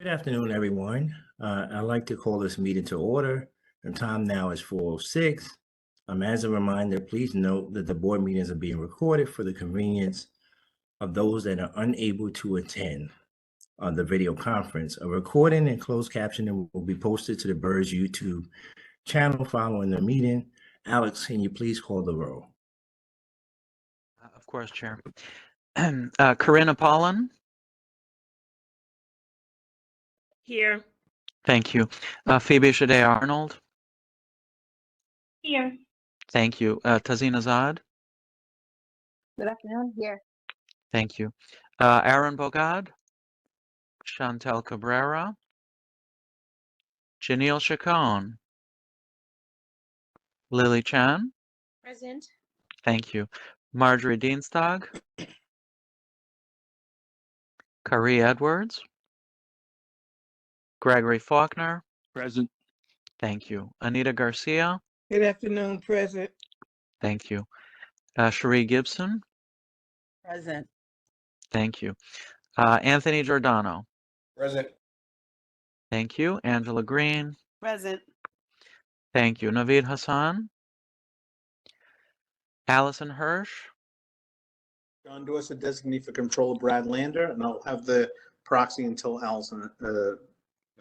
Good afternoon, everyone. I'd like to call this meeting to order. The time now is 4:06. As a reminder, please note that the board meetings are being recorded for the convenience of those that are unable to attend on the video conference. A recording and closed captioning will be posted to the BERS YouTube channel following the meeting. Alex, can you please call the roll? Of course, Chair. Corinna Pollan. Here. Thank you. Phoebe Shade Arnold. Here. Thank you. Tazeen Azad. Good afternoon. Here. Thank you. Aaron Bogad. Chantel Cabrera. Janelle Chacon. Lily Chan. Present. Thank you. Marjorie Dienstag. Kari Edwards. Gregory Faulkner. Present. Thank you. Anita Garcia. Good afternoon, present. Thank you. Cherie Gibson. Present. Thank you. Anthony Giordano. Present. Thank you. Angela Green. Present. Thank you. Naveed Hassan. Allison Hirsch. John Dorsett, designee for control, Brad Lander, and I'll have the proxy until Allison.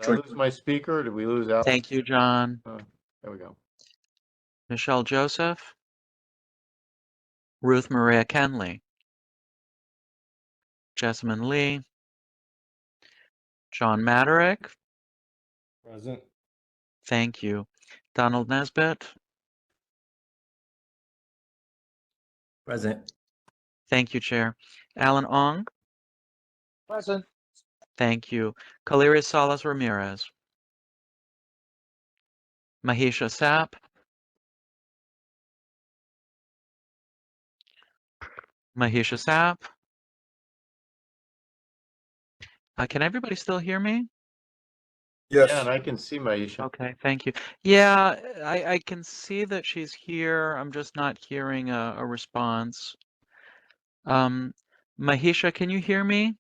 Did I lose my speaker? Did we lose Alex? Thank you, John. There we go. Michelle Joseph. Ruth Maria Kenley. Jessamine Lee. John Maderick. Present. Thank you. Donald Nesbitt. Present. Thank you, Chair. Alan Ong. Present. Thank you. Kaliria Salas Ramirez. Mahisha Sapp. Mahisha Sapp. Can everybody still hear me? Yes. Yeah, and I can see Maisha. Okay, thank you. Yeah, I can see that she's here. I'm just not hearing a response. Mahisha, can you hear me?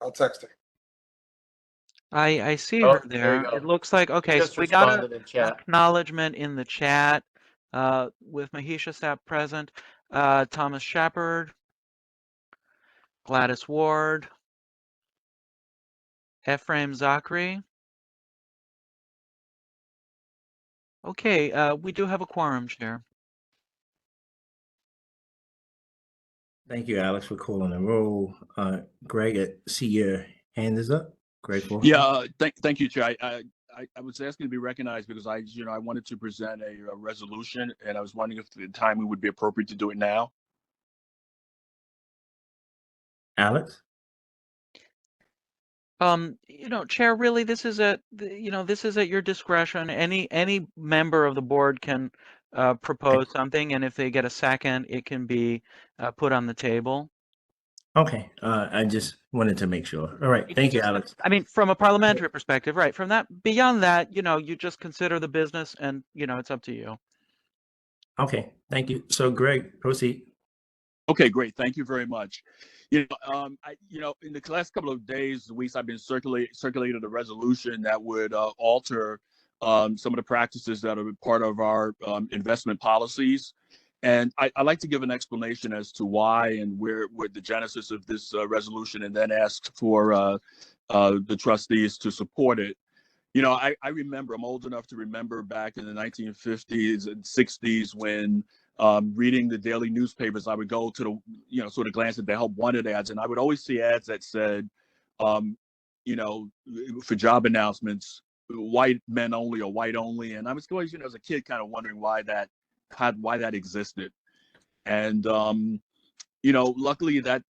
I'll text her. I see Oh, her there you there. go. It looks like, okay, so Just we got responded in an chat. acknowledgement in the chat with Mahisha Sapp present, Thomas Shepard, Gladys Ward, Ephraim Zachary. Okay, we do have a quorum, Chair. Thank you, Alex, for calling the roll. Greg, I see your hand is up. Greg Faulkner. Yeah, thank you, Chair. I was asking to be recognized because I wanted to present a resolution, and I was wondering if the timing would be appropriate to do it now. Alex? Chair, really, this is at your discretion. Any member of the board can propose something, and if they get a second, it can be put on the table. Okay, I just wanted to make sure. All right, thank you, Alex. I mean, from a parliamentary perspective, right? Beyond that, you just consider the business, and it's up to you. Okay, thank you. So, Greg, proceed. Okay, great. Thank you very much. In the last couple of days, weeks, I've been circulated a resolution that would alter some of the practices that are part of our investment policies. And I'd like to give an explanation as to why and where the genesis of this resolution, and then ask for the trustees to support it. I remember, I'm old enough to remember back in the 1950s and 60s when reading the daily newspapers, I would go to the, sort of glance at the help wanted ads, and I would always see ads that said, for job announcements, white men only or white only. And I was always, as a kid, kind of wondering why that existed. And, luckily that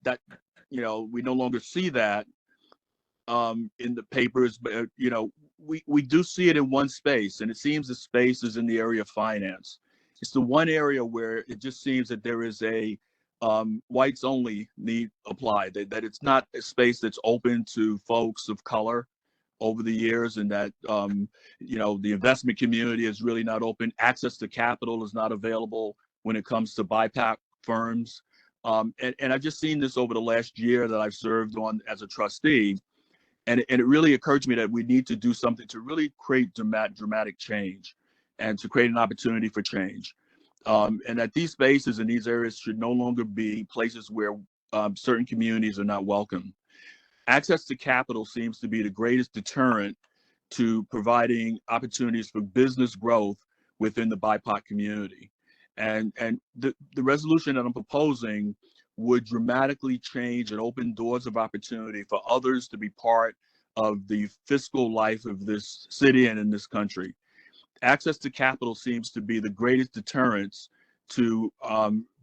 we no longer see that in the papers, but, we do see it in one space, and it seems the space is in the area of finance. It's the one area where it just seems that there is a whites only need applied, that it's not a space that's open to folks of color over the years, and that, the investment community is really not open. Access to capital is not available when it comes to BIPAC firms. And I've just seen this over the last year that I've served on as a trustee. And it really occurred to me that we need to do something to really create dramatic change and to create an opportunity for change. And that these spaces in these areas should no longer be places where certain communities are not welcome. Access to capital seems to be the greatest deterrent to providing opportunities for business growth within the BIPOC community. And the resolution that I'm proposing would dramatically change and open doors of opportunity for others to be part of the fiscal life of this city and in this country. Access to capital seems to be the greatest deterrence to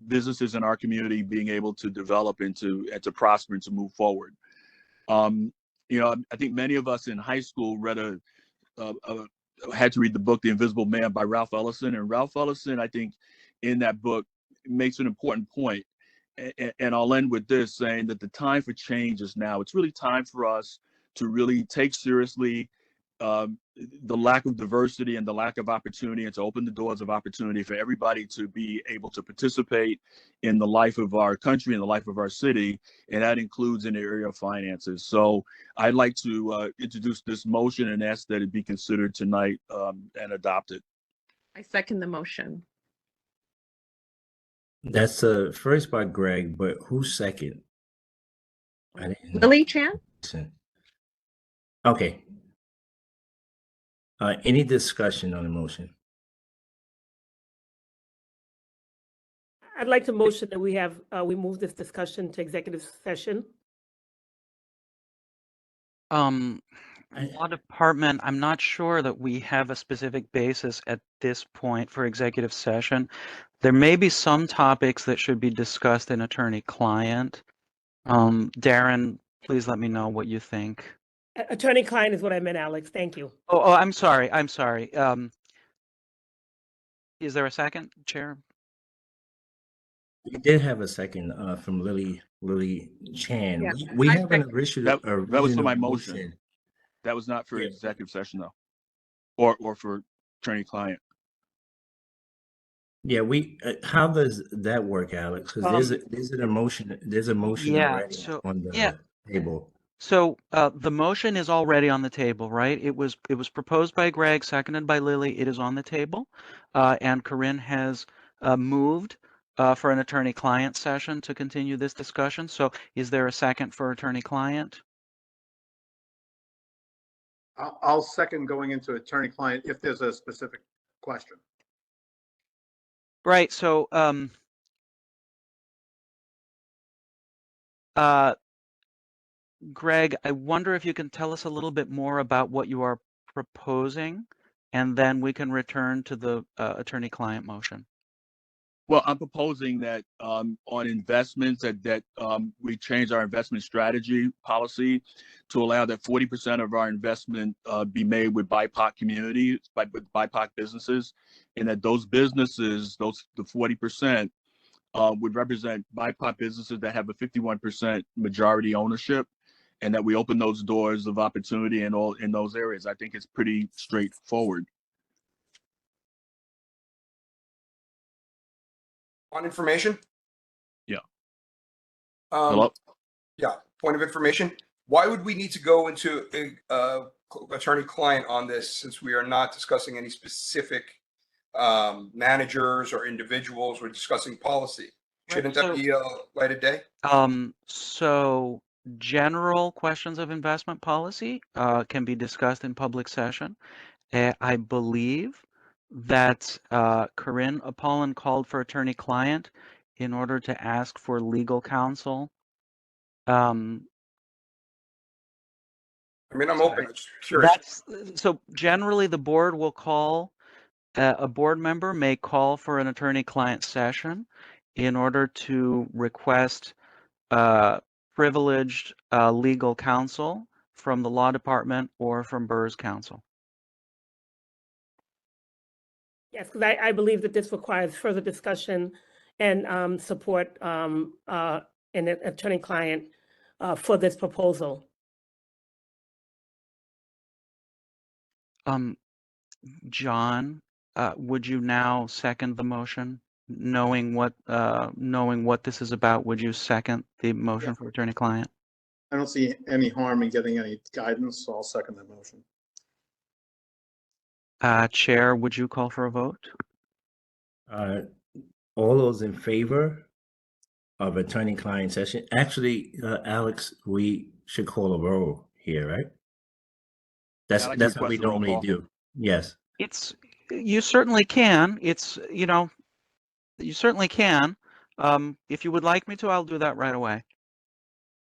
businesses in our community being able to develop and to prosper and to move forward. You know, I think many of us in high school had to read the book The Invisible Man by Ralph Ellison, and Ralph Ellison, I think, in that book makes an important point. And I'll end with this, saying that the time for change is now. It's really time for us to really take seriously the lack of diversity and the lack of opportunity, and to open the doors of opportunity for everybody to be able to participate in the life of our country and the life of our city. And that includes in the area of finances. So I'd like to introduce this motion and ask that it be considered tonight and adopted. I second the motion. That's first by Greg, but who's second? I didn't Lily Chan? listen. Okay. Any discussion on the motion? I'd like to motion that we move this discussion to executive session. Law department, I'm not sure that we have a specific basis at this point for executive session. There may be some topics that should be discussed in attorney-client. Darren, please let me know what you think. Attorney-client is what I meant, Alex. Thank you. Oh, I'm sorry. Is there a second, Chair? We did have a second from Lily Chan. Yeah, We I have an second. original That was for my motion. That was not for Yeah. executive session though, or for attorney-client. Yeah, how does that work, Alex? Because there's a motion Yeah, already so on the yeah. table. So the motion is already on the table, right? It was proposed by Greg, seconded by Lily. It is on the table, and Corinne has moved for an attorney-client session to continue this discussion. So is there a second for attorney-client? I'll second going into attorney-client if there's a specific question. Right. So Greg, I wonder if you can tell us a little bit more about what you are proposing, and then we can return to the attorney-client motion. Well, I'm proposing that on investments that we change our investment strategy policy to allow that 40% of our investment be made with BIPOC communities, with BIPOC businesses, and that those businesses, the 40%, would represent BIPOC businesses that have a 51% majority ownership, and that we open those doors of opportunity in those areas. I think it's pretty straightforward. On information? Yeah. Um, Hello? yeah, point of information. Why would we need to go into attorney-client on this, since we are not discussing any specific managers or individuals? We're discussing policy. Shouldn't that be light of day? So general questions of investment policy can be discussed in public session. I believe that Corinne Apollon called for attorney-client in order to ask for legal counsel. I mean, I'm open. I'm just curious. So generally, the board will call, a board member may call for an attorney-client session in order to request privileged legal counsel from the law department or from BERS counsel. Yes, because I believe that this requires further discussion and support in an attorney-client for this proposal. John, would you now second the motion? knowing what this is about, would you second the motion for attorney-client? I don't see any harm in getting any guidance, so I'll second the motion. Chair, would you call for a vote? All those in favor of attorney-client session? Actually, Alex, we should call a roll here, right? That's Alex what we requested a roll normally call. do. Yes. You certainly can. You certainly can. If you would like me to, I'll do that right away.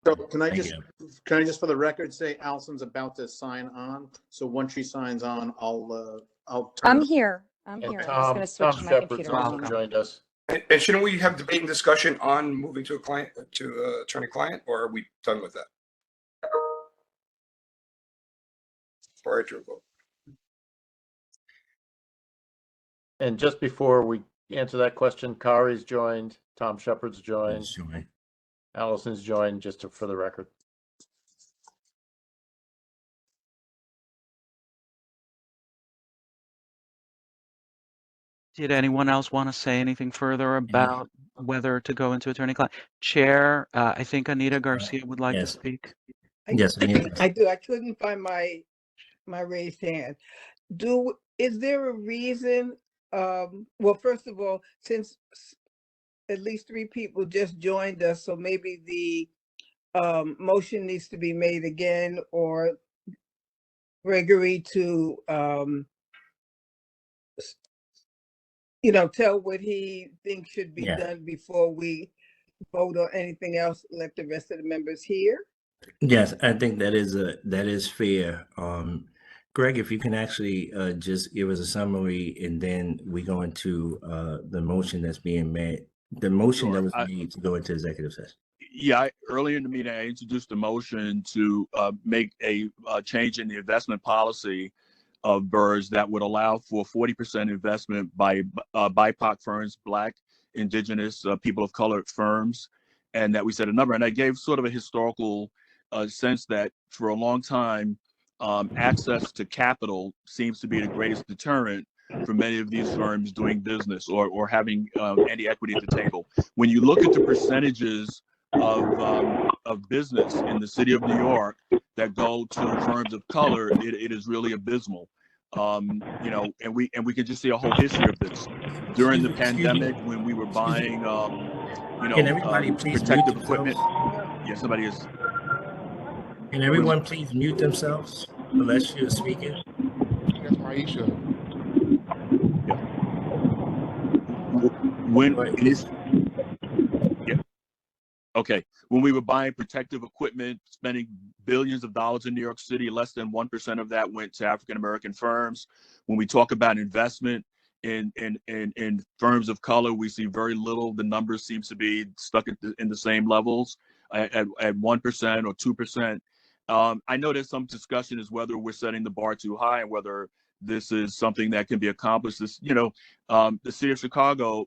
So can I Thank just for the record say Allison's about to sign on? So once she signs on, I'll turn. I'm here. I'm And here. I'm just Tom gonna switch my Shepard's computer also on. joined us. And shouldn't we have debate and discussion on moving to attorney-client, or are we done with that? Prior to a vote. And just before we answer that question, Kari's joined, Tom Shepard's joined, That's right. Allison's joined, for the record. Did anyone else want to say anything further about whether to go into attorney-client? Chair, I think Anita Garcia would like to yes. speak. Yes, we need- I do. I couldn't find my raised hand. Is there a reason? Well, first of all, since at least 3 people just joined us, so maybe the motion needs to be made again, or Gregory to tell what he thinks should be Yeah. done before we vote on anything else. Let the rest of the members hear. Yes, I think that is fair. Greg, if you can actually just give us a summary, and then we go into the motion that's being made, the motion that Sure. was made to go into executive session. Yeah, earlier in the meeting, I introduced a motion to make a change in the investment policy of BERS that would allow for 40% investment by BIPOC firms, Black, Indigenous, people of color firms, and that we set a number. And I gave sort of a historical sense that for a long time, access to capital seems to be the greatest deterrent for many of these firms doing business or having any equity at the table. When you look at the percentages of business in the city of New York that go to firms of color, it is really abysmal. And we can just see a whole history of this during the pandemic when we were buying, Can everybody please mute protective themselves? equipment. Yeah, somebody is. Can everyone please mute themselves unless you're speaking? That's Maisha. When Right. Okay, when we were buying protective equipment, spending billions of dollars in New York City, less than 1% of that went to African American firms. When we talk about investment in firms of color, we see very little. The numbers seems to be stuck in the same levels at 1% or 2%. I know there's some discussion as whether we're setting the bar too high and whether this is something that can be accomplished. The city of Chicago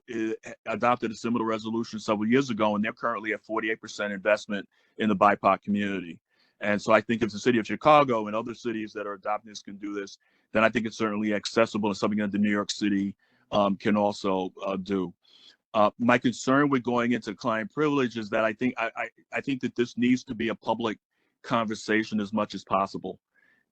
adopted a similar resolution several years ago, and they're currently at 48% investment in the BIPOC community. And so I think if the city of Chicago and other cities that are adopting this can do this, then I think it's certainly accessible and something that the New York City can also do. My concern with going into client privilege is that I think that this needs to be a public conversation as much as possible.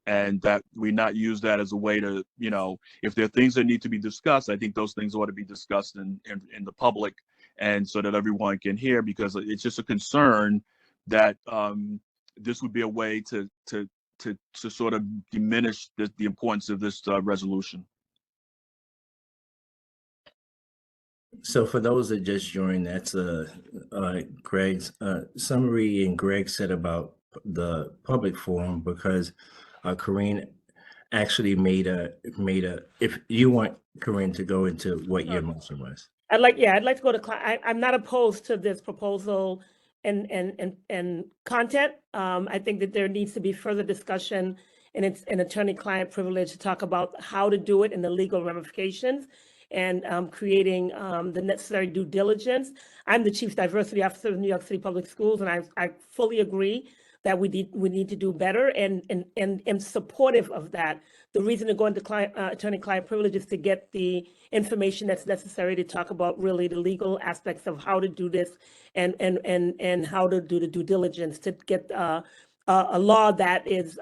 And that we not use that as a way to, if there are things that need to be discussed, I think those things ought to be discussed in the public, and so that everyone can hear, because it's just a concern that this would be a way to sort of diminish the importance of this resolution. So for those that just joined, that's Greg's summary, and Greg said about the public forum, because Corinne actually made a, if you want Corinne to go into what your motion was. I'd like to go to, I'm not opposed to this proposal and content. I think that there needs to be further discussion, and it's an attorney-client privilege to talk about how to do it and the legal ramifications, and creating the necessary due diligence. I'm the Chief Diversity Officer of New York City Public Schools, and I fully agree that we need to do better, and supportive of that. The reason to go into attorney-client privilege is to get the information that's necessary to talk about really the legal aspects of how to do this, and how to do the due diligence to get a law that is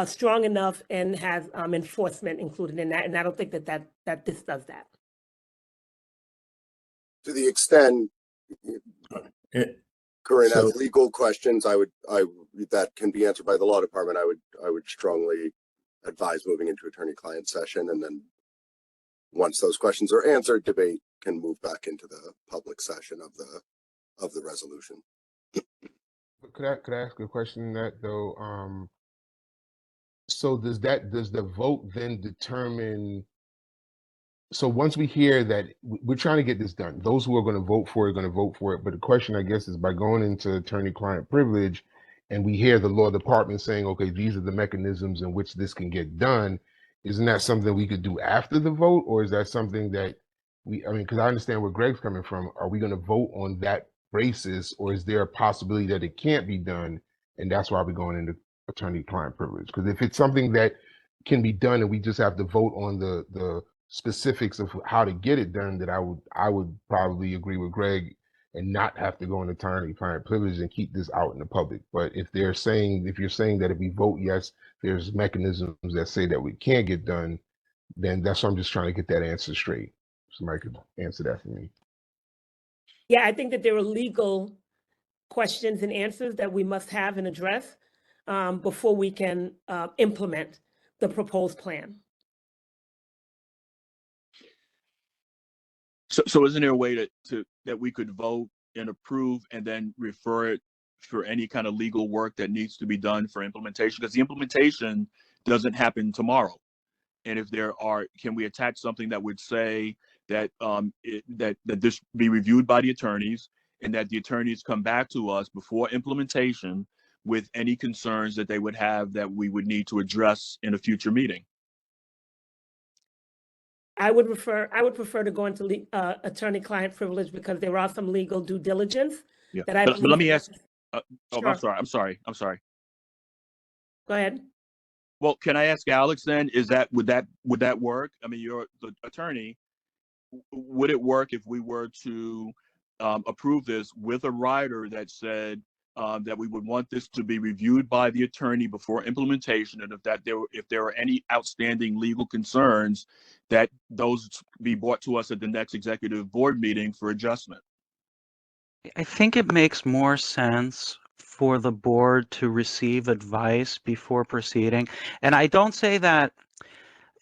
strong enough and has enforcement included in that. And I don't think that this does that. To the extent Corinne So- has legal questions, that can be answered by the law department. I would strongly advise moving into attorney-client session, and then once those questions are answered, debate can move back into the public session of the resolution. Could I ask a question on that though? So does the vote then determine? So once we hear that we're trying to get this done, those who are going to vote for it are going to vote for it. But the question, I guess, is by going into attorney-client privilege, and we hear the law department saying, okay, these are the mechanisms in which this can get done. Isn't that something we could do after the vote, or is that something that because I understand where Greg's coming from. Are we going to vote on that basis, or is there a possibility that it can't be done, and that's why we're going into attorney-client privilege? Because if it's something that can be done and we just have to vote on the specifics of how to get it done, that I would probably agree with Greg and not have to go into attorney-client privilege and keep this out in the public. But if you're saying that if we vote yes, there's mechanisms that say that we can't get done, then that's why I'm just trying to get that answer straight. Somebody could answer that for me. Yeah, I think that there are legal questions and answers that we must have and address before we can implement the proposed plan. So isn't there a way that we could vote and approve and then refer it for any kind of legal work that needs to be done for implementation? Because the implementation doesn't happen tomorrow. And if can we attach something that would say that that this be reviewed by the attorneys, and that the attorneys come back to us before implementation with any concerns that they would have that we would need to address in a future meeting? I would prefer to go into attorney-client privilege, because there are some legal due diligence Yeah. that I But let me believe- ask. Sure. I'm sorry. Go ahead. Well, can I ask Alex then? Would that work? I mean, you're the attorney. Would it work if we were to approve this with a rider that said that we would want this to be reviewed by the attorney before implementation, and if there are any outstanding legal concerns, that those be brought to us at the next executive board meeting for adjustment? I think it makes more sense for the board to receive advice before proceeding. And I don't say that.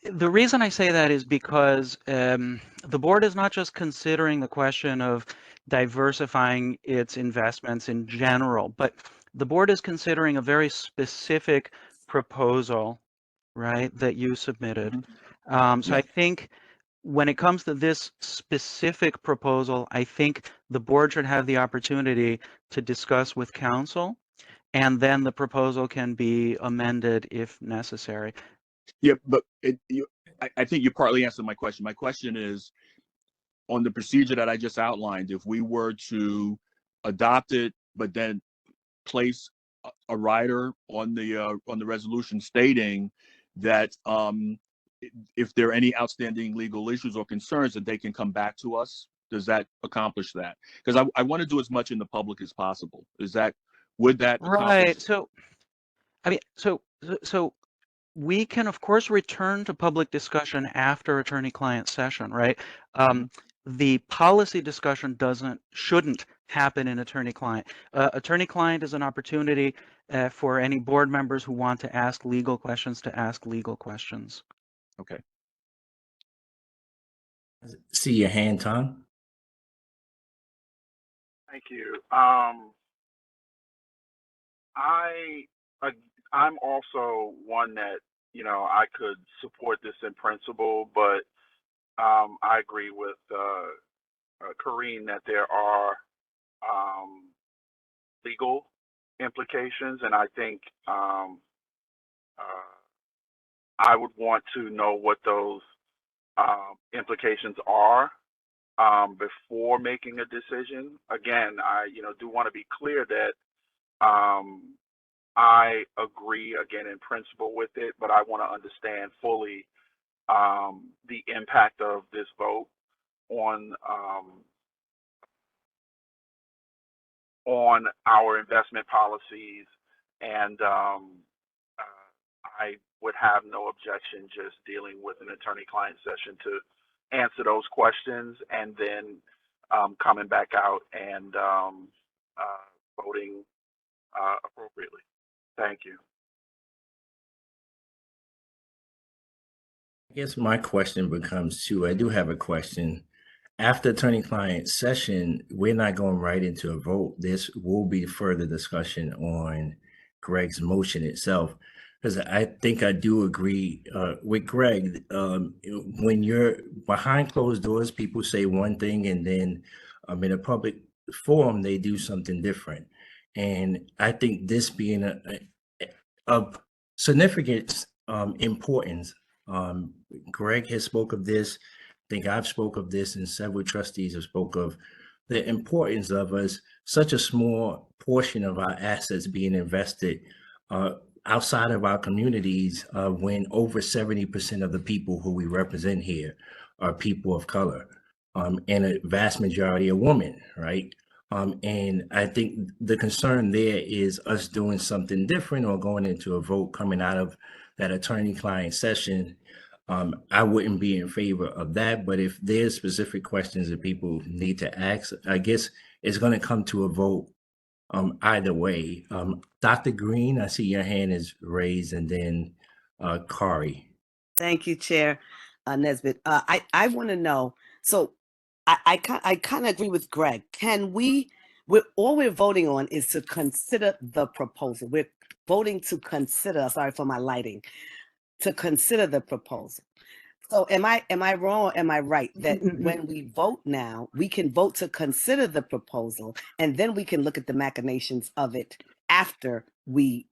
The reason I say that is because the board is not just considering the question of diversifying its investments in general, but the board is considering a very specific proposal, right, that you submitted. So I think when it comes to this specific proposal, I think the board should have the opportunity to discuss with counsel, and then the proposal can be amended if necessary. Yeah, but I think you partly answered my question. My question is, on the procedure that I just outlined, if we were to adopt it, but then place a rider on the resolution stating that if there are any outstanding legal issues or concerns, that they can come back to us, does that accomplish that? Because I want to do as much in the public as possible. Would that accomplish? Right. So, I mean, so we can, of course, return to public discussion after attorney-client session, right? The policy discussion shouldn't happen in attorney-client. Attorney-client is an opportunity for any board members who want to ask legal questions to ask legal questions. Okay. See your hand, Tom. Thank you. I'm also one that, I could support this in principle, but I agree with Corinne that there are legal implications, and I think I would want to know what those implications are before making a decision. Again, I do want to be clear that I agree again in principle with it, but I want to understand fully the impact of this vote on our investment policies, and I would have no objection just dealing with an attorney-client session to answer those questions, and then coming back out and voting appropriately. Thank you. I guess my question becomes too, I do have a question. After attorney-client session, we're not going right into a vote. This will be further discussion on Greg's motion itself. Because I think I do agree with Greg. When you're behind closed doors, people say one thing, and then in a public forum, they do something different. And I think this being of significant importance, Greg has spoke of this. I think I've spoke of this, and several trustees have spoke of the importance of us, such a small portion of our assets being invested outside of our communities, when over 70% of the people who we represent here are people of color, and a vast majority are women, right? And I think the concern there is us doing something different or going into a vote coming out of that attorney-client session. I wouldn't be in favor of that, but if there's specific questions that people need to ask, I guess it's going to come to a vote either way. Dr. Green, I see your hand is raised, and then Kari. Thank you, Chair Nesbitt. I want to know, so I kind of agree with Greg. All we're voting on is to consider the proposal. We're voting to consider, sorry for my lighting, to consider the proposal. So am I wrong or am I right that when we vote now, we can vote to consider the proposal, and then we can look at the machinations of it after we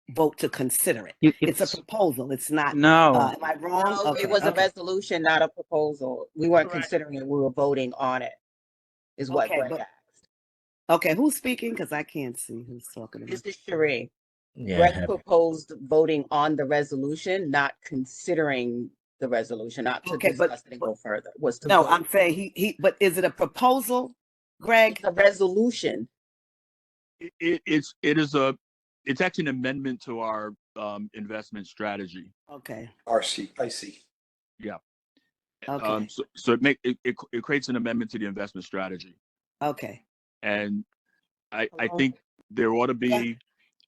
vote to consider it? It's a proposal. It's not. No. Am I wrong? No, Okay, it was a okay. resolution, not a proposal. We weren't Correct. considering it, we were voting on it, is what Okay, Greg but- asked. Okay, who's speaking? Because I can't see who's talking to me. This is Sheree. Yeah, Greg proposed voting on the resolution, not considering the resolution, not to Okay, but- discuss it and go further. Was to No, vote. I'm saying he. But is it a proposal, Greg? It's a resolution. It's actually an amendment to our investment strategy. Okay. RC, I see. Yeah. Okay. So it creates an amendment to the investment strategy, Okay. and I Hello? think there ought to be.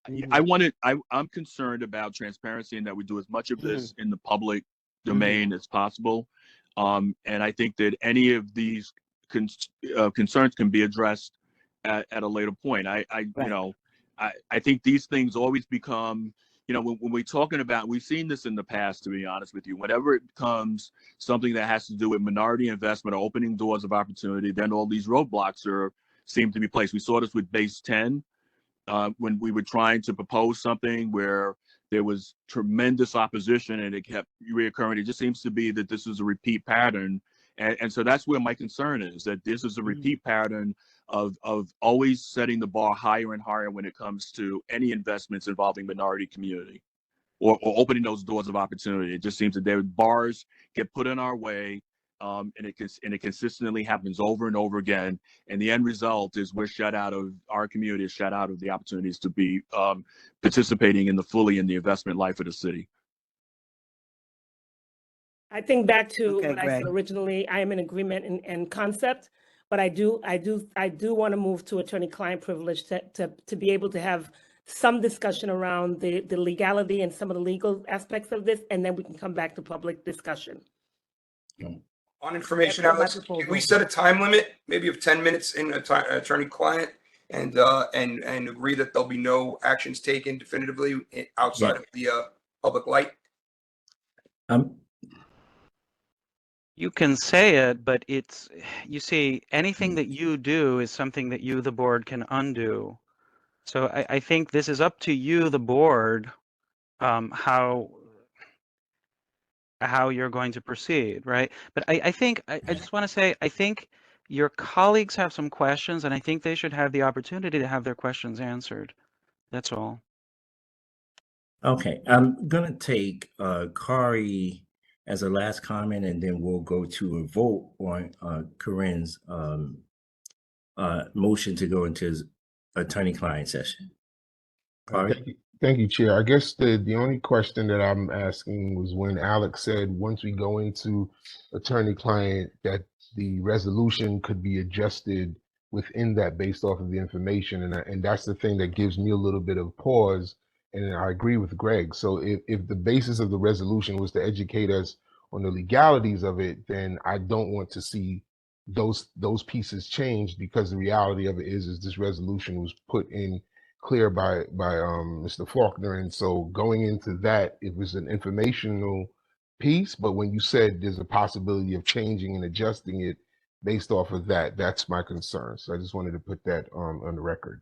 Mhm. I'm concerned about transparency and that we do as much of this Mm-hmm. in the public domain as possible. And I think that any of these concerns can be addressed at a later point. I think these things always become, when we're talking about, we've seen this in the past, to be honest with you, whenever it becomes something that has to do with minority investment or opening doors of opportunity, then all these roadblocks seem to be placed. We saw this with Base 10. When we were trying to propose something where there was tremendous opposition and it kept reoccurring. It just seems to be that this is a repeat pattern. And so that's where my concern is, that this is a repeat pattern of always setting the bar higher and higher when it comes to any investments involving minority community or opening those doors of opportunity. It just seems that their bars get put in our way. And it consistently happens over and over again. And the end result is we're shut out of our community, is shut out of the opportunities to be participating fully in the investment life of the city. I think back to Okay, what I said Greg. originally, I am in agreement in concept, but I do want to move to attorney-client privilege to be able to have some discussion around the legality and some of the legal aspects of this, and then we can come back to public discussion. On information That's my outlets, can we proposal. set a time limit, maybe of 10 minutes in attorney-client, and agree that there'll be no actions taken definitively outside of the public light? You can say it, but you see, anything that you do is something that you, the board, can undo. So I think this is up to you, the board, how you're going to proceed, right? But I think, I just want to say, I think your colleagues have some questions, and I think they should have the opportunity to have their questions answered. That's all. Okay, I'm gonna take Kari as a last comment, and then we'll go to a vote on Corinne's motion to go into attorney-client session. Kari? Thank you, Chair. I guess the only question that I'm asking was when Alex said, once we go into attorney-client, that the resolution could be adjusted within that based off of the information. And that's the thing that gives me a little bit of pause. And I agree with Greg. So if the basis of the resolution was to educate us on the legalities of it, then I don't want to see those pieces changed, because the reality of it is this resolution was put in clear by Mr. Faulkner. And so going into that, it was an informational piece, but when you said there's a possibility of changing and adjusting it based off of that, that's my concern. So I just wanted to put that on the record.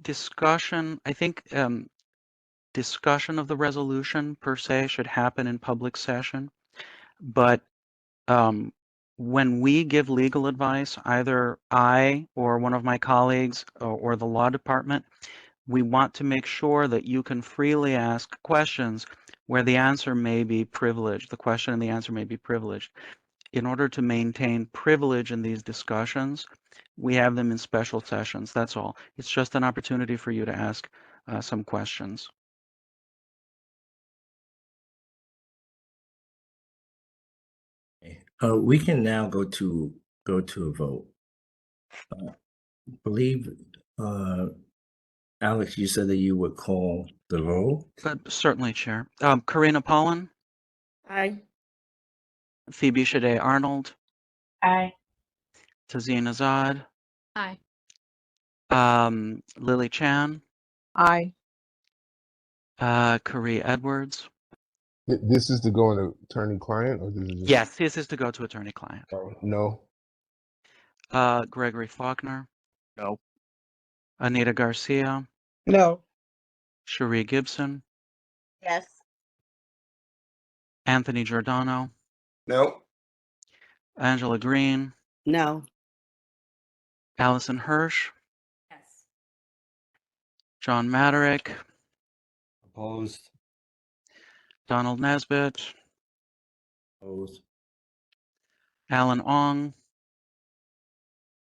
Discussion, I think discussion of the resolution per se should happen in public session, but when we give legal advice, either I or one of my colleagues or the law department, we want to make sure that you can freely ask questions where the answer may be privileged. The question and the answer may be privileged. In order to maintain privilege in these discussions, we have them in special sessions. That's all. It's just an opportunity for you to ask some questions. We can now go to a vote. Believe, Alex, you said that you would call the roll. Certainly, Chair. Karina Pollan, Aye. Phoebe Shade Arnold, Aye. Tazeen Azad, Aye. Lily Chan, Aye. Kari Edwards. This is to go into attorney-client, or this is just? Yes, this is to go to attorney-client. Oh, no. Gregory Faulkner, No. Anita Garcia, No. Cherie Gibson, Yes. Anthony Giordano, No. Angela Green, No. Allison Hirsch, Yes. John Maderick, Opposed? Donald Nesbitt, Opposed? Alan Ong.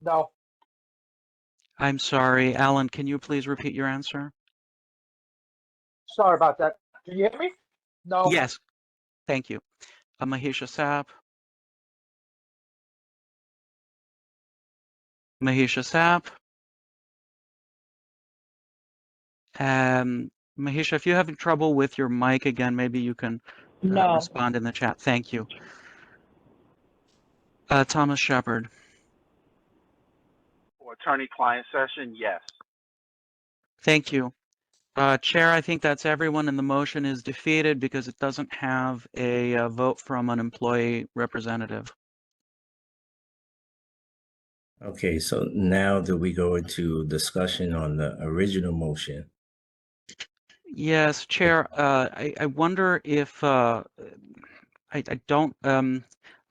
No. I'm sorry, Alan, can you please repeat your answer? Sorry about that. Can you hear me? No. Yes, thank you. Mahisha Sapp. Mahisha Sapp. Mahisha, if you're having trouble with your mic again, maybe you can respond in the chat. Thank you. Thomas Shepard. For attorney-client session, yes. Thank you. Chair, I think that's everyone, and the motion is defeated because it doesn't have a vote from an employee representative. Okay, so now that we go into discussion on the original motion. Yes, Chair. I wonder if I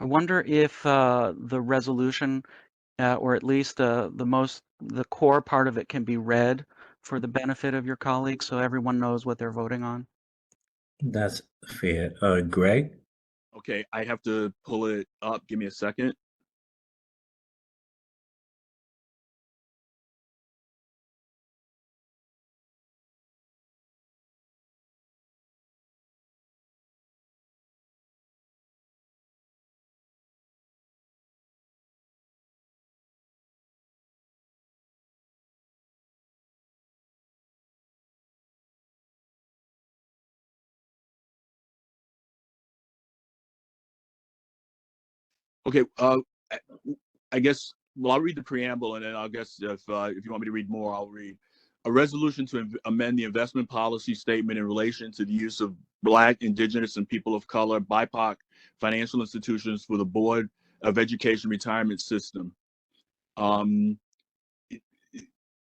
wonder if the resolution, or at least the core part of it, can be read for the benefit of your colleagues, so everyone knows what they're voting on. That's fair. Greg? Okay, I have to pull it up. Give me a second. Okay, I guess, well, I'll read the preamble, and then I guess if you want me to read more, I'll read. A resolution to amend the investment policy statement in relation to the use of Black, Indigenous, and people of color, BIPOC financial institutions for the Board of Education Retirement System.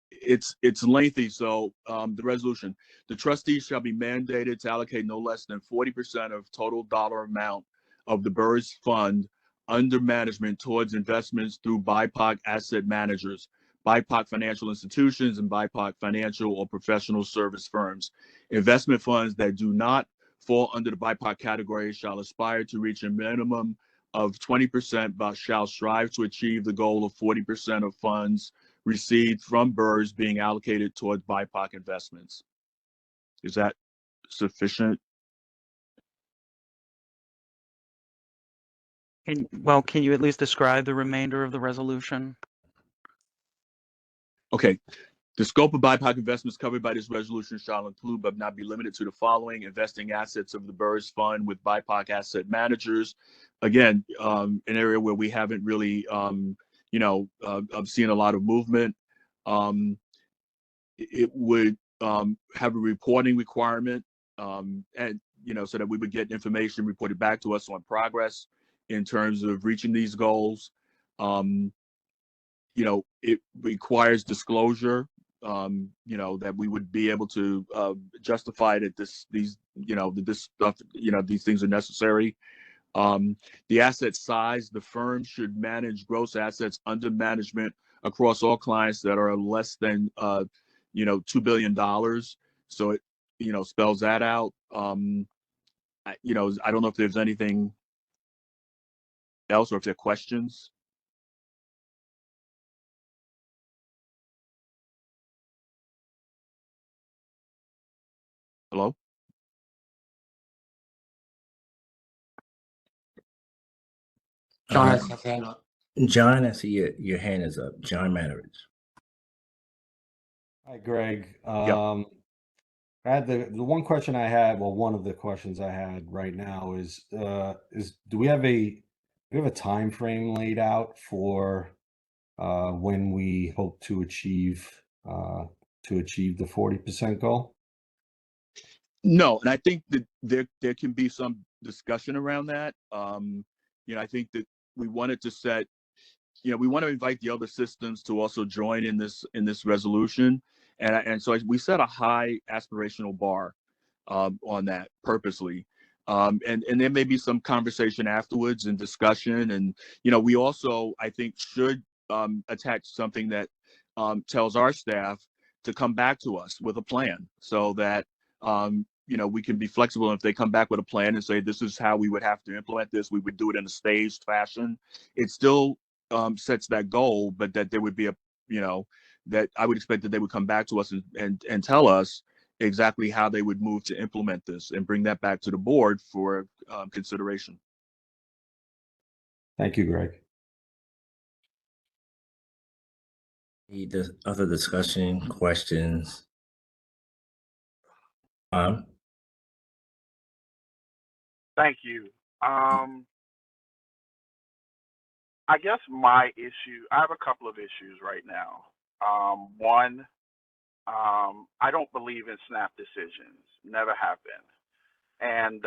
It's lengthy, so the resolution. The trustees shall be mandated to allocate no less than 40% of total dollar amount of the BERS fund under management towards investments through BIPOC asset managers. BIPOC financial institutions and BIPOC financial or professional service firms. Investment funds that do not fall under the BIPOC category shall aspire to reach a minimum of 20%, but shall strive to achieve the goal of 40% of funds received from BERS being allocated towards BIPOC investments. Is that sufficient? Can you at least describe the remainder of the resolution? Okay. The scope of BIPOC investments covered by this resolution shall include, but not be limited to, the following: investing assets of the BERS fund with BIPOC asset managers. Again, an area where we haven't really, I've seen a lot of movement. It would have a reporting requirement, and so that we would get information reported back to us on progress in terms of reaching these goals. It requires disclosure. That we would be able to justify that this stuff, these things are necessary. The asset size: the firm should manage gross assets under management across all clients that are less than $2 billion. So it spells that out. I don't know if there's anything else or if there are questions. Hello? John has his hand up. John, I see your hand is up. John Matteridge. Hi, Greg. Yep. I had the one question I had. Well, one of the questions I had right now is do we have a time frame laid out for when we hope to achieve the 40% goal? No, and I think that there can be some discussion around that. I think that we wanted to set, we want to invite the other systems to also join in this resolution, and so we set a high aspirational bar on that purposely, and there may be some conversation afterwards and discussion, and we also, I think, should attach something that tells our staff to come back to us with a plan, so that we can be flexible. And if they come back with a plan and say, this is how we would have to implement this, we would do it in a staged fashion. It still sets that goal, but that there would be that I would expect that they would come back to us and tell us exactly how they would move to implement this and bring that back to the board for consideration. Thank you, Greg. Any other discussion, questions? Thank you. I guess my issue, I have a couple of issues right now. One, I don't believe in snap decisions, never have been. And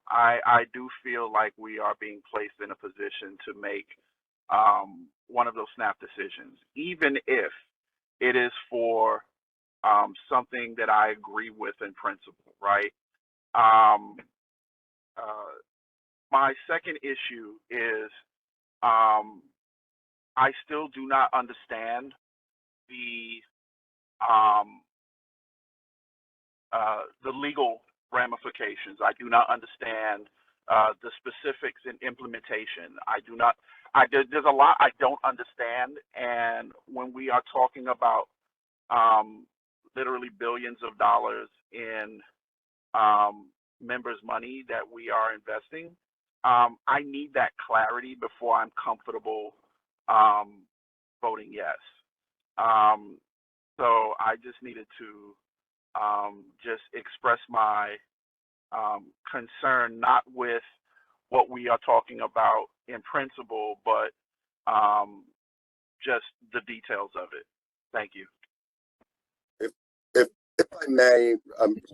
I do feel like we are being placed in a position to make one of those snap decisions, even if it is for something that I agree with in principle, right? My second issue is I still do not understand the legal ramifications. I do not understand the specifics in implementation. There's a lot I don't understand, and when we are talking about literally billions of dollars in members' money that we are investing, I need that clarity before I'm comfortable voting yes. So I just needed to just express my concern, not with what we are talking about in principle, but just the details of it. Thank you. If I may,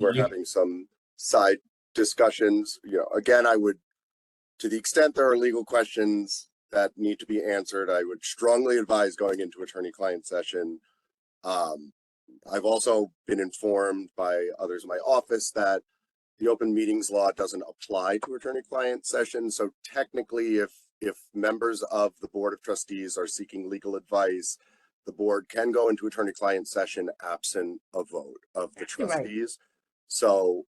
we're having some side discussions. Again, I would, to the extent there are legal questions that need to be answered, I would strongly advise going into attorney-client session. I've also been informed by others in my office that the open meetings law doesn't apply to attorney-client session. So technically, if members of the Board of Trustees are seeking legal advice, the board can go into attorney-client session absent a vote of the You're right. trustees. So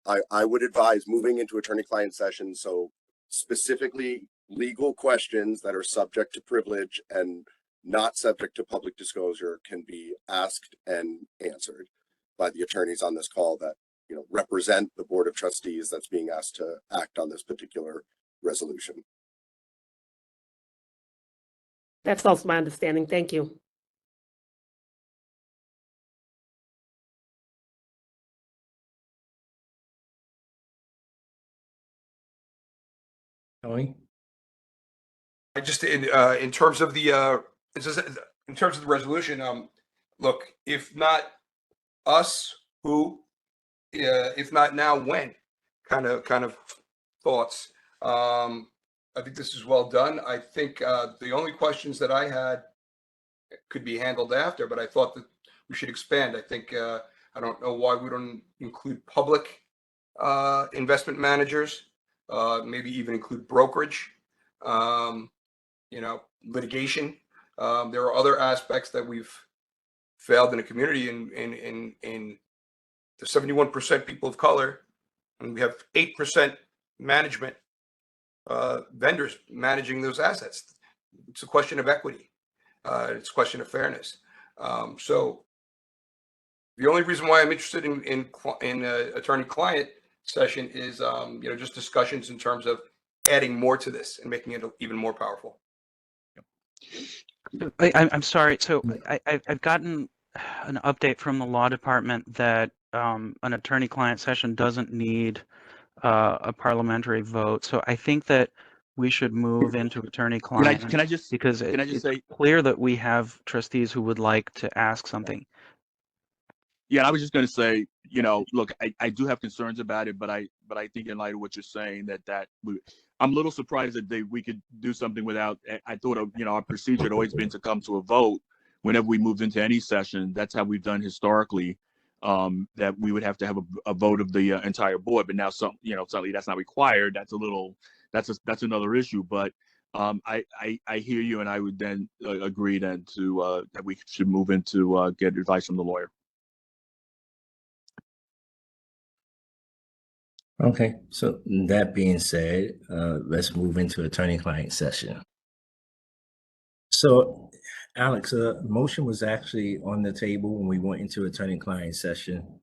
I would advise moving into attorney-client session. So specifically legal questions that are subject to privilege and not subject to public disclosure can be asked and answered by the attorneys on this call that, you know, represent the Board of Trustees that's being asked to act on this particular resolution. That's also my understanding. Thank you. Tony? I just in terms of the in terms of the resolution, look, if not us, who? If not now, when? Kind of thoughts. I think this is well done. I think the only questions that I had could be handled after, but I thought that we should expand. I think I don't know why we don't include public investment managers, maybe even include brokerage, you know, litigation. There are other aspects that we've failed in the community in the 71% people of color, and we have 8% management vendors managing those assets. It's a question of equity. It's a question of fairness. So the only reason why I'm interested in attorney-client session is, you know, just discussions in terms of adding more to this and making it even more powerful. I'm sorry. So I've gotten an update from the law department that an attorney-client session doesn't need a parliamentary vote. So I think that we should move into attorney-client because it's say clear that we have trustees who would like to ask something. Yeah, I was just going to say, you know, look, I do have concerns about it, but I think in light of what you're saying I'm a little surprised that we could do something without. I thought you know, our procedure had always been to come to a vote whenever we moved into any session. That's how we've done historically. That we would have to have a vote of the entire board, but now you know, suddenly that's not required. That's another issue. But I hear you, and I would then agree then to that we should move into get advice from the lawyer. Okay, so that being said, let's move into attorney-client session. So, Alex, a motion was actually on the table when we went into attorney-client session.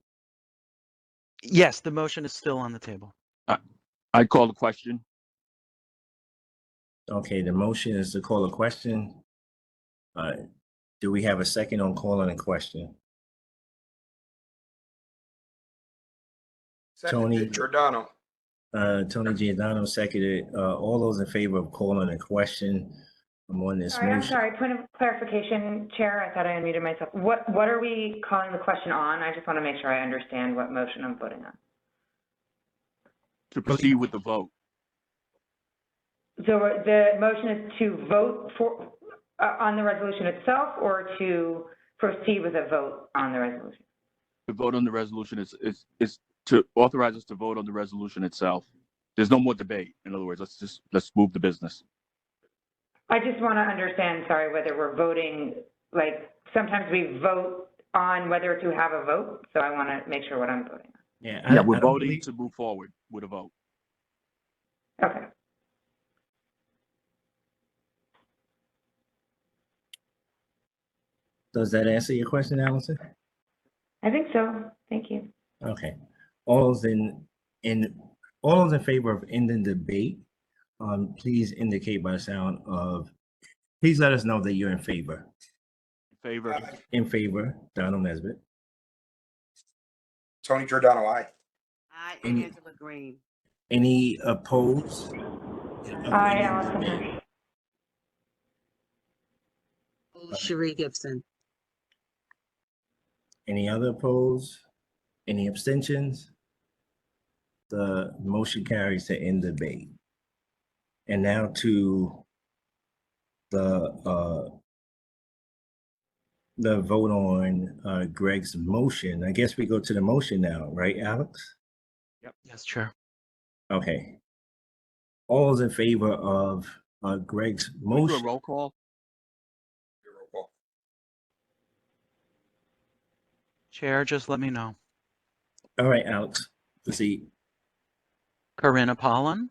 Yes, the motion is still on the table. I call the question. Okay, the motion is to call a question. Do we have a second on calling a question? Tony Giordano. Tony Giordano seconded. All those in favor of calling a question on this Sorry, I'm motion? sorry. Point of clarification, Chair. I thought I unmuted myself. What are we calling the question on? I just want to make sure I understand what motion I'm voting on. To proceed with the vote. So the motion is to vote for on the resolution itself, or to proceed with a vote on the resolution? The vote on the resolution is to authorize us to vote on the resolution itself. There's no more debate. In other words, let's move the business. I just want to understand, sorry, whether we're voting, like sometimes we vote on whether to have a vote. So I want to make sure what I'm voting on. Yeah, we're voting to move forward with a vote. Okay. Does that answer your question, Allison? I think so. Thank you. Okay. All those in favor of ending debate, please indicate by sound of. Please let us know that you're in favor. In favor. In favor. Donald Nesbitt. Tony Giordano, aye. Aye, Any- Angela Green. Any opposed? Aye, Allison. Cherie Gibson. Any other opposed? Any abstentions? The motion carries to end debate. And now to the vote on Greg's motion. I guess we go to the motion now, right, Alex? Yep. Yes, Chair. Okay. All those in favor of Greg's Can we do a motion? roll call? Chair, just let me know. All right, Alex, proceed. Corinna Pollan,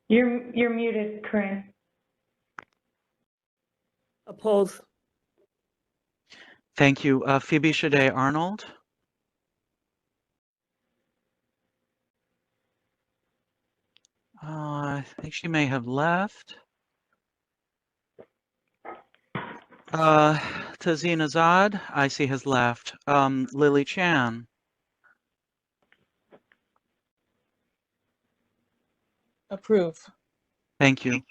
You're muted, Corinne. Oppose. thank you. Phoebe Shade Arnold, I think she may have left. Tazeen Azad, I see has left. Lily Chan, Approve. thank you.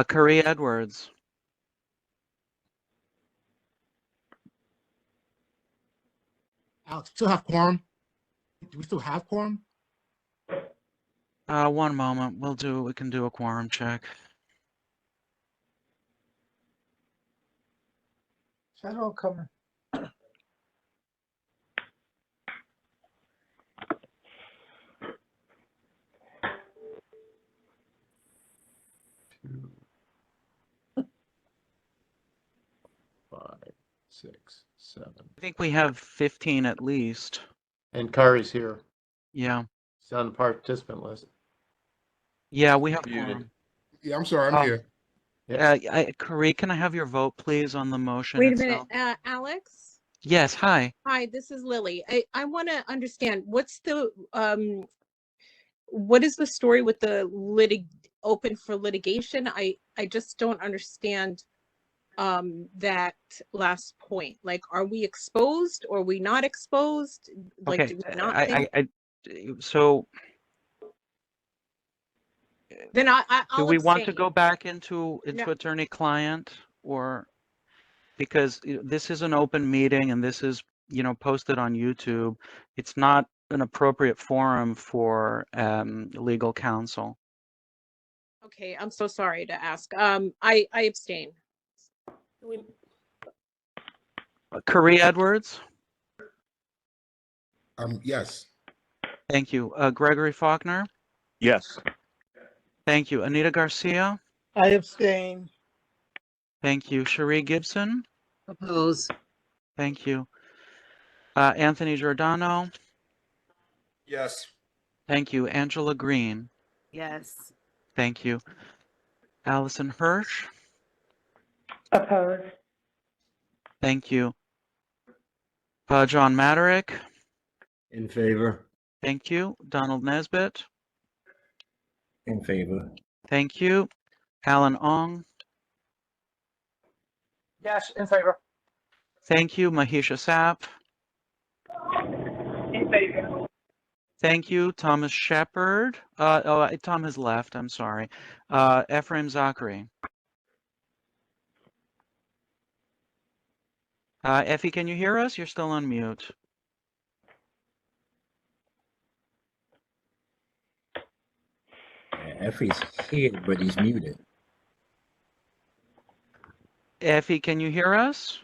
Curry Edwards, Alex, still have quorum? Do we still have quorum? one moment. We can do a quorum check. Federal coming. Five, six, seven. I think we have 15 at least. And Kari's here. Yeah. He's on the participant list. Yeah, we have Muted. quorum. Yeah, I'm sorry, I'm here. Curry, can I have your vote, please, on the motion Wait a minute, itself? Alex? Yes, hi. Hi, this is Lily. I want to understand, what is the story with the open for litigation? I just don't understand that last point. Like, are we exposed or are we not exposed? Like, Okay, do we not think? So Then I'll do we want to abstain. go back into No. attorney-client, or because this is an open meeting and this is, posted on YouTube, it's not an appropriate forum for legal counsel. Okay, I'm so sorry to ask. I abstain. Curry Edwards, Yes. thank you. Gregory Faulkner, Yes. thank you. Anita Garcia, I abstain. thank you. Cherie Gibson, Oppose. thank you. Anthony Giordano, Yes. thank you. Angela Green, Yes. thank you. Allison Hirsch, Oppose. thank you. John Maderick, In favor. thank you. Donald Nesbitt, In favor. thank you. Alan Ong, Yes, in favor. thank you. Mahisha Sapp, In favor. thank you. Thomas Shepard, Tom has left, I'm sorry. Ephraim Zachary. Effie, can you hear us? You're still on mute. Effie's here, but he's muted. Effie, can you hear us?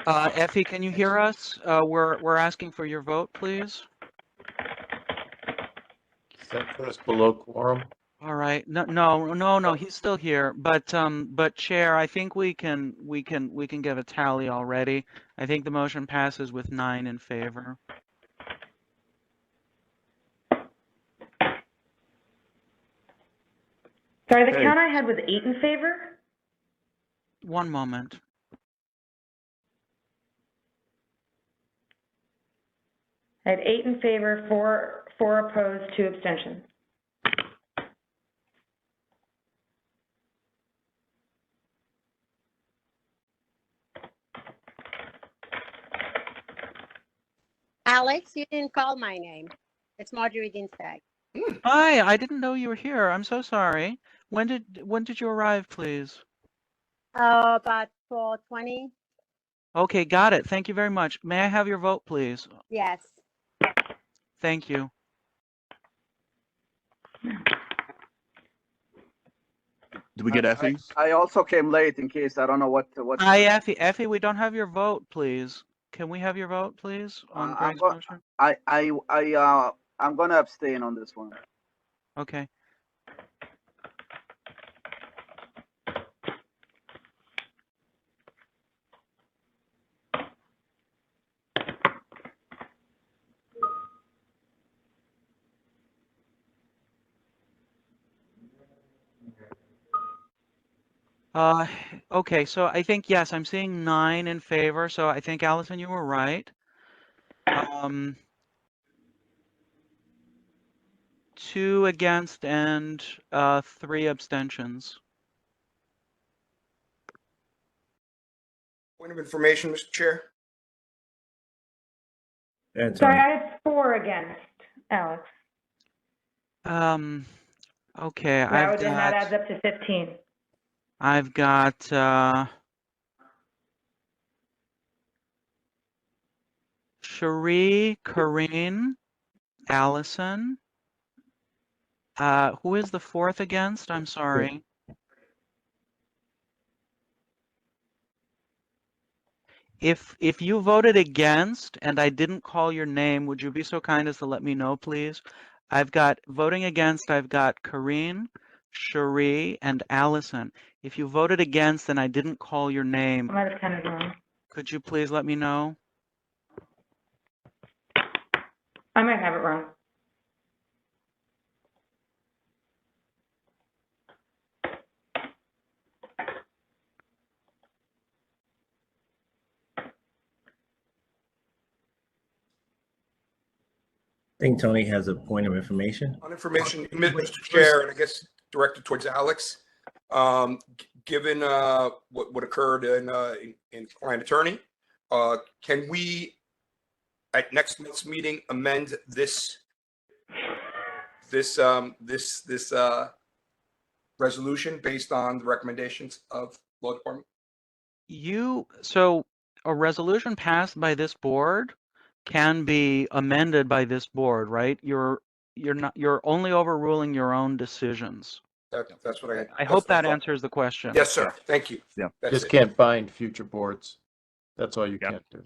Effie, can you hear us? We're asking for your vote, please. Set first below quorum. All right. No, he's still here. But Chair, I think we can give a tally already. I think the motion passes with 9 in favor. Sorry, the Okay. count I had was 8 in favor? One moment. I had 8 in favor, 4 opposed, 2 abstentions. Alex, you didn't call my name. It's Marjorie Dinstag. Hi, I didn't know you were here. I'm so sorry. When did you arrive, please? About 4:20. Okay, got it. Thank you very much. May I have your vote, please? Yes. Thank you. Did we get Effie? I also came late in case I don't know what. Hi, Effie. Effie, we don't have your vote, please. Can we have your vote, please, on Greg's motion? I'm gonna abstain on this one. Okay. Okay, so I think, yes, I'm seeing 9 in favor, so I think, Allison, you were right. 2 against and 3 abstentions. Point of information, Mr. Chair. Sorry, I had 4 against, Alex. Okay, And that adds up to 15. I've got Cherie, Corinne, Allison. Who is the 4th against? I'm sorry. If you voted against and I didn't call your name, would you be so kind as to let me know, please? I've got voting against, I've got Corinne, Cherie, and Allison. If you voted against and I didn't call your name, I might have counted wrong. could you please let me know? I might have it wrong. I think Tony has a point of information. On information, Mr. Chair, and I guess directed towards Alex. Given what occurred in client attorney, can we at next month's meeting amend this resolution based on the recommendations of law department? So a resolution passed by this board can be amended by this board, right? You're only overruling your own decisions. That's what I hope that answers the question. Yes, sir. Thank you. Yeah. Just can't bind future boards. That's all you can't do.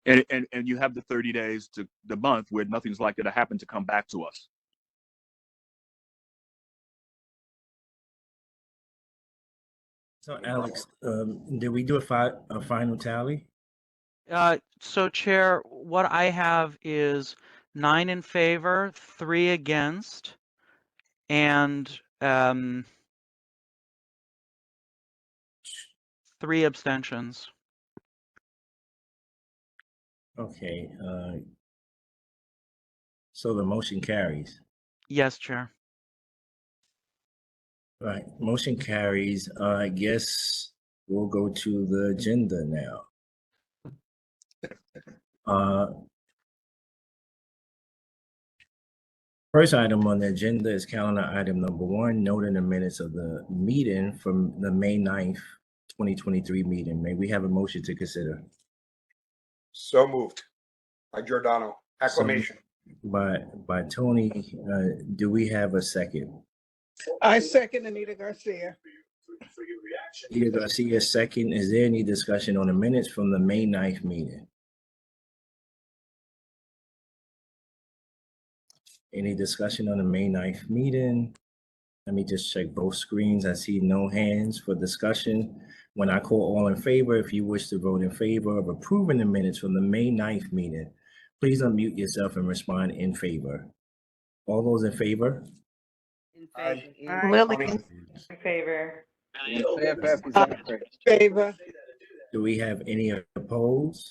And you have the 30 days to the month where nothing's likely to happen to come back to us. So Alex, did we do a final tally? So Chair, what I have is 9 in favor, 3 against, and 3 abstentions. Okay, so the motion carries. Yes, Chair. Right, motion carries. I guess we'll go to the agenda now. First item on the agenda is calendar item number 1, noting the minutes of the meeting from the May 9th, 2023 meeting. May we have a motion to consider? So moved by Giordano. Acclamation. By Tony. Do we have a second? I second Anita Garcia. Anita Garcia, second. Is there any discussion on the minutes from the May 9th meeting? Any discussion on the May 9th meeting? Let me just check both screens. I see no hands for discussion. When I call all in favor, if you wish to vote in favor of approving the minutes from the May 9th meeting, please unmute yourself and respond in favor. All those in favor? In favor. Favor. Do we have any opposed?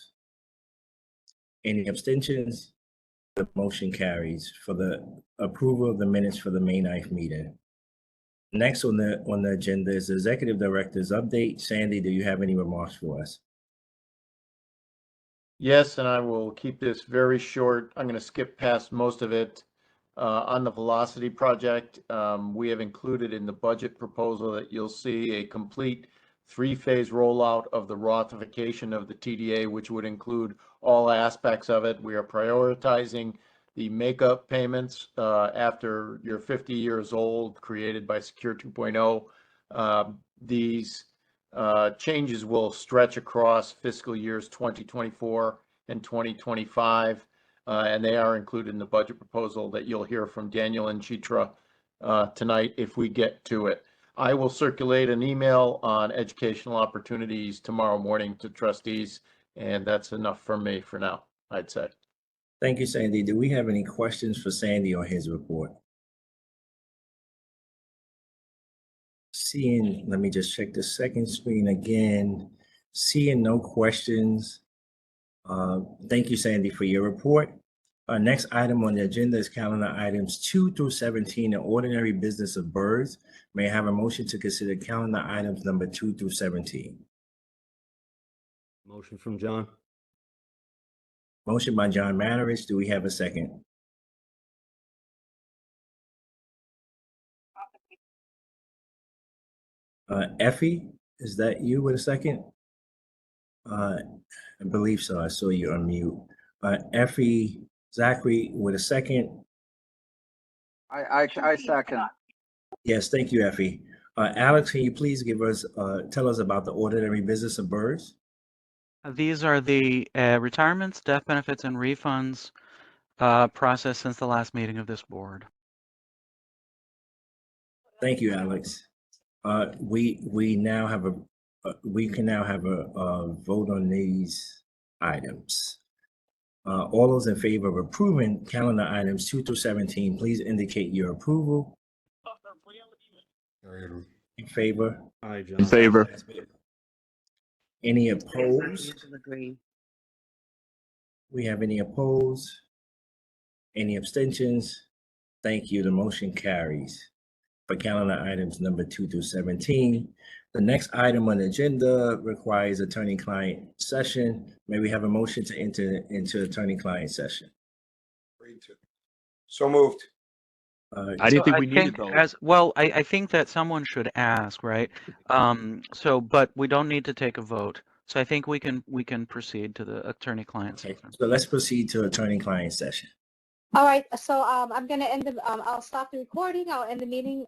Any abstentions? The motion carries for the approval of the minutes for the May 9th meeting. Next on the agenda is the Executive Director's update. Sandy, do you have any remarks for us? Yes, and I will keep this very short. I'm going to skip past most of it. On the Velocity project, we have included in the budget proposal that you'll see a complete 3-phase rollout of the Rothification of the TDA, which would include all aspects of it. We are prioritizing the makeup payments after you're 50 years old, created by Secure 2.0. These changes will stretch across fiscal years 2024 and 2025, and they are included in the budget proposal that you'll hear from Daniel and Chitra tonight if we get to it. I will circulate an email on educational opportunities tomorrow morning to trustees, and that's enough for me for now, I'd say. Thank you, Sandy. Do we have any questions for Sandy on his report? Seeing, let me just check the second screen again. Seeing no questions. Thank you, Sandy, for your report. Our next item on the agenda is calendar items 2 through 17, the ordinary business of BERS. May I have a motion to consider calendar items number 2 through 17? Motion from John. Motion by John Manarich. Do we have a second? Effie, is that you with a second? I believe so. I saw you on mute. Effie, Zachary with a second. I second. Yes, thank you, Effie. Alex, can you please give us, tell us about the ordinary business of BERS? These are the retirements, death benefits, and refunds processed since the last meeting of this board. Thank you, Alex. We now have a we can now have a vote on these items. All those in favor of approving calendar items 2 through 17, please indicate your approval. In favor? Aye, John. In favor. Any opposed? Agree. We have any opposed? Any abstentions? Thank you. The motion carries for calendar items number 2 through 17. The next item on the agenda requires attorney-client session. May we have a motion to enter into attorney-client session? So moved. I didn't think we needed those. As well, I think that someone should ask, right? But we don't need to take a vote. So I think we can proceed to the attorney-client Okay, session. so let's proceed to attorney-client session. All right, so I'm gonna end the, I'll stop the recording, I'll end the meeting